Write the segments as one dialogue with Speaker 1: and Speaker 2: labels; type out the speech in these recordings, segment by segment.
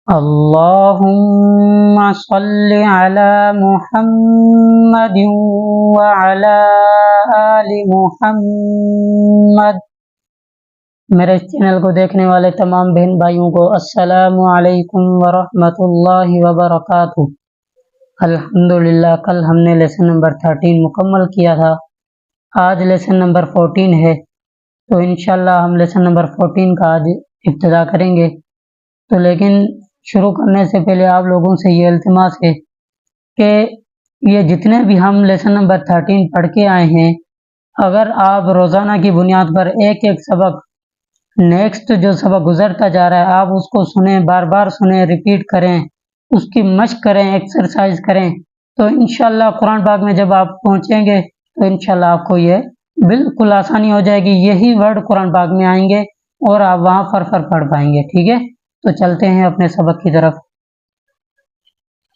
Speaker 1: اللهم صل على محمد وعلى آل محمد۔ میرے چینل کو دیکھنے والے تمام بہن بھائیوں کو السلام علیکم ورحمۃ اللہ وبرکاتہ۔ الحمدللہ کل ہم نے لیسن نمبر 13 مکمل کیا تھا، آج لیسن نمبر 14 ہے، تو انشاءاللہ ہم لیسن نمبر 14 کا آج ابتدا کریں گے۔ تو لیکن شروع کرنے سے پہلے آپ لوگوں سے یہ التماس ہے کہ یہ جتنے بھی ہم لیسن نمبر 13 پڑھ کے آئے ہیں، اگر آپ روزانہ کی بنیاد پر ایک ایک سبق نیکسٹ جو سبق گزرتا جا رہا ہے آپ اس کو سنیں، بار بار سنیں، ریپیٹ کریں، اس کی مشق کریں، ایکسرسائز کریں، تو انشاءاللہ قرآن پاک میں جب آپ پہنچیں گے تو انشاءاللہ آپ کو یہ بالکل آسانی ہو جائے گی، یہی ورڈ قرآن پاک میں آئیں گے اور آپ وہاں فر پڑھ پائیں گے۔ ٹھیک ہے، تو چلتے ہیں اپنے سبق کی طرف۔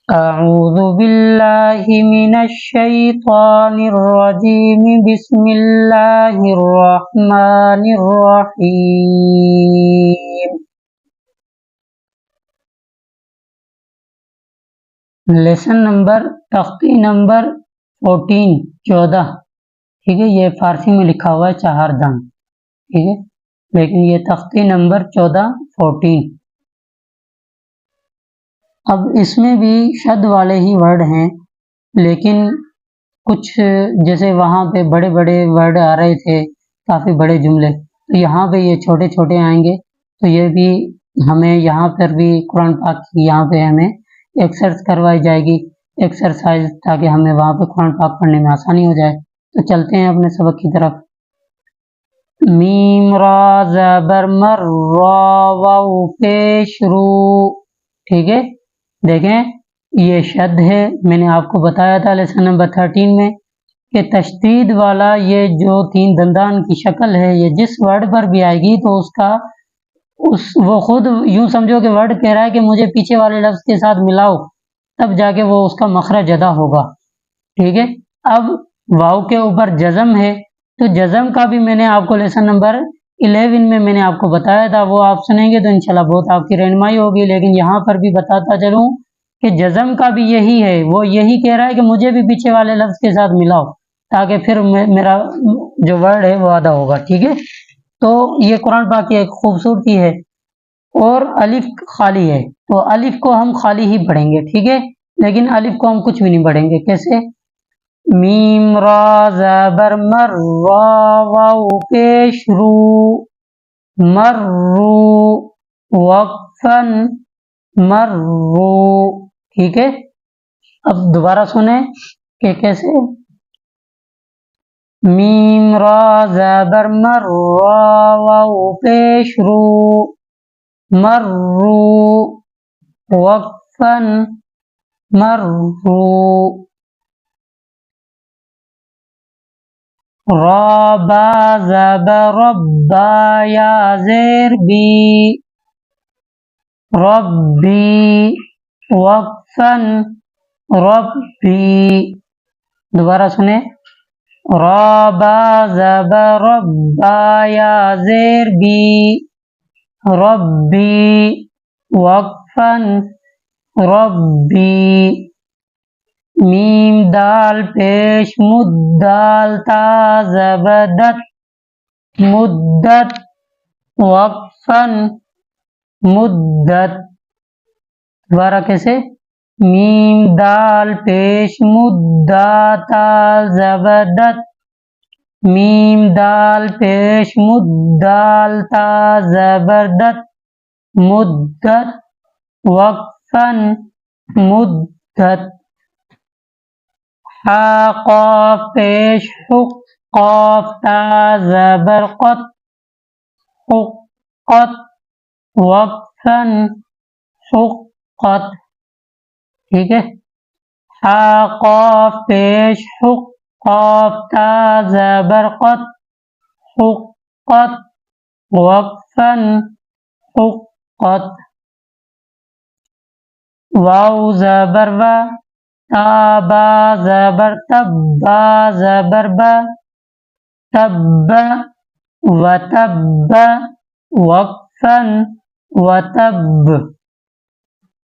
Speaker 1: اعوذ باللہ من الشیطان الرجیم، بسم اللہ الرحمن الرحیم۔ لیسن نمبر تختی نمبر 14 ٹھیک ہے، یہ فارسی میں لکھا ہوا ہے 4 دم، ٹھیک ہے، لیکن یہ تختی نمبر 14 اب اس میں بھی شد والے ہی ورڈ ہیں، لیکن کچھ جیسے وہاں پہ بڑے بڑے ورڈ آ رہے تھے، کافی بڑے جملے، تو یہاں پہ یہ چھوٹے چھوٹے آئیں گے، تو یہ بھی ہمیں یہاں پر بھی قرآن پاک کی یہاں پہ ہمیں ایکسرسائز کروائی جائے گی، ایکسرسائز، تاکہ ہمیں وہاں پہ قرآن پاک پڑھنے میں آسانی ہو جائے۔ تو چلتے ہیں اپنے سبق کی طرف۔ میم را زبر مر، را واو پیش رو، ٹھیک ہے، دیکھیں یہ شد ہے، میں نے آپ کو بتایا تھا لیسن نمبر 13 میں کہ تشدید والا یہ جو 3 دندان کی شکل ہے، یہ جس ورڈ پر بھی آئے گی تو وہ خود یوں سمجھو کہ ورڈ کہہ رہا ہے کہ مجھے پیچھے والے لفظ کے ساتھ ملاؤ، تب جا کے وہ اس کا مخرج ادا ہوگا، ٹھیک ہے۔ اب واو کے اوپر جزم ہے، تو جزم کا بھی میں نے آپ کو لیسن نمبر 11 میں نے آپ کو بتایا تھا، وہ آپ سنیں گے تو انشاءاللہ بہت آپ کی رہنمائی ہوگی، لیکن یہاں پر بھی بتاتا چلوں کہ جزم کا بھی یہی ہے، وہ یہی کہہ رہا ہے کہ مجھے بھی پیچھے والے لفظ کے ساتھ ملاؤ، تاکہ پھر میرا جو ورڈ ہے وہ ادا ہوگا، ٹھیک ہے۔ تو یہ قرآن پاک کی ایک خوبصورتی ہے، اور الف خالی ہے، تو الف کو ہم خالی ہی پڑھیں گے، ٹھیک ہے، لیکن الف کو ہم کچھ بھی نہیں پڑھیں گے۔ کیسے؟ میم را زبر مر، را واو پیش رو، مرو وقفن مرو، ٹھیک ہے۔ اب دوبارہ سنیں کہ کیسے۔ میم را زبر مر، را واو پیش رو، مرو وقفن مرو، را با زبر ربا، یا زیر بی، ربی وقفن ربی، دوبارہ سنیں۔ را با زبر ربا، یا زیر بی، ربی وقفن ربی، میم دال پیش مد، دال تا زبدت، مدت وقفن مدت، دوبارہ کیسے؟ میم دال پیش مد، دا تا زبدت، میم دال پیش مد، دال تا زبردت، مدت وقفن مدت، حا قاف پیش حق، قاف تا زبر قط، حقت وقفن حقت، ٹھیک ہے۔ حا قاف پیش حق، قاف تا زبر قط، حقت وقفن حقت، واو زبر و، تا با زبر تب، با زبر با، تب و تب وقفن و تب،